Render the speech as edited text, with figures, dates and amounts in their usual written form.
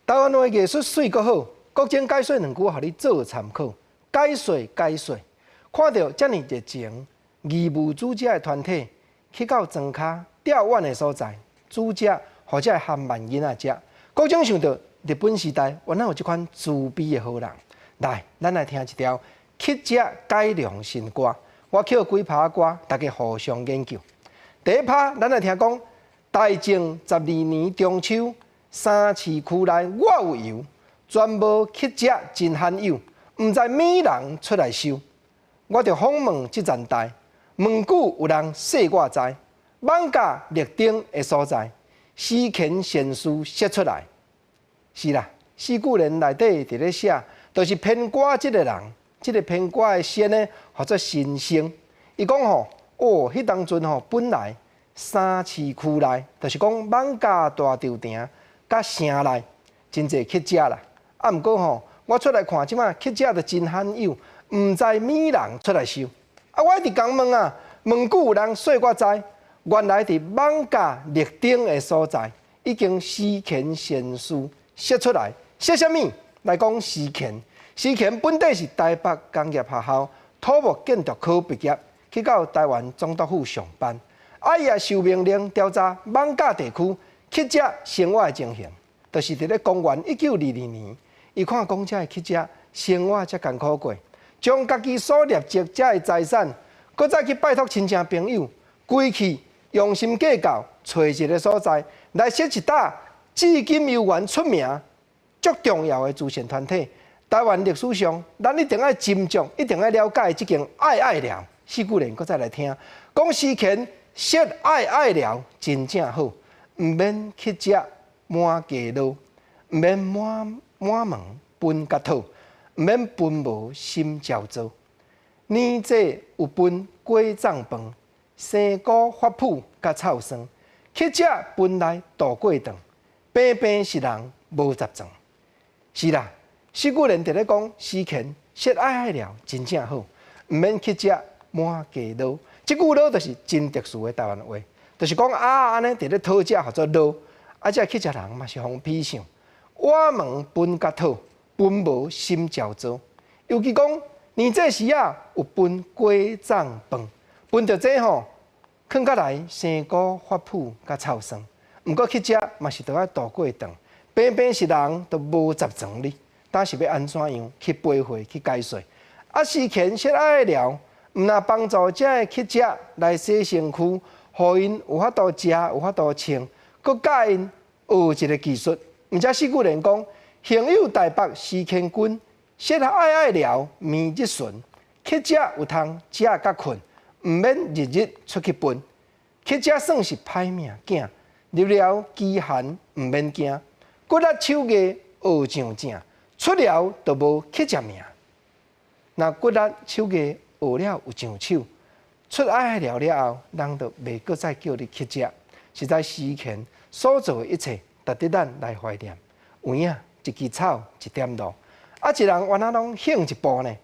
台湾话艺术水阁好，国情解说两句，互你做参考。解说，看到遮尔热情、义务组织的团体去到庄脚钓远的所在，煮食或者含慢囡仔食，各种想到日本时代原来有这款慈悲的好人。来，咱来听一条乞食改良新歌。我捡几拍歌，大家互相研究。第一拍，咱来听讲，大正12年中秋，三市区内我有游，全无乞食真罕有，毋知美人出来收。我着访问这站台，问句有人说我知，网架立顶的所在，诗权贤书写出来。是啦，四句联内底伫咧写，就是编歌即个人。即个编歌的诗呢，叫做新生。伊讲吼，迄当阵吼，本来三市区内，就是讲网架大潮埕甲城内真侪乞食啦。啊，毋过吼，我出来看即摆乞食就真罕有，毋知美人出来收。啊，我一直讲问啊，问句有人说我知，原来伫网架立顶的所在，已经诗权贤书写出来，写啥物来讲诗权？诗权本地是台北工业学校土木建筑科毕业，去到台湾总督府上班。啊，伊也受命令调查网架地区乞食生活的情形，就是伫咧公元1922年，伊看讲遮的乞食生活遮艰苦过，将家己所累积遮的财产，搁再去拜托亲戚朋友，归去用心计较，找一个所在来设一搭至今悠然出名、足重要的慈善团体。台湾历史上，咱一定要斟酌，一定要了解这件爱了。四句联，搁再来听。讲诗权说爱了，真正好，毋免乞食满街路，毋免满门分甲讨，毋免分无心焦躁。年节有分过粽饭，生果发圃甲草酸，乞食分来度过长，平平是人无杂状。是啦。四句联伫咧讲诗权说爱了，真正好，毋免乞食满街路。即句路就是真特殊的台湾话，就是讲安尼伫咧讨食叫做路，这乞食人嘛是互批相。我门分甲讨，分无心焦躁。尤其讲年这时啊，有分过粽饭，分着这吼，囥甲来生果发圃甲草酸。毋过乞食嘛是着爱度过长，平平是人都无杂状哩。但是要安怎样去培会去解说？啊，诗权说爱了，毋若帮助这个乞食来洗身躯，互因有法度食，有法度穿，佮教因学一个技术。毋则四句联讲，行有台北诗权君，说爱了眠日顺，乞食有通食甲困，毋免日日出去奔。乞食算是歹命囝，入了饥寒毋免惊，骨力手艺学上正。出了就无乞食命，那骨力手艺学了有上手，出爱了后，人就袂搁再叫你乞食。实在诗权所做的一切，值得咱来怀念。有影一枝草，一点露，啊，一人原来拢行一步呢。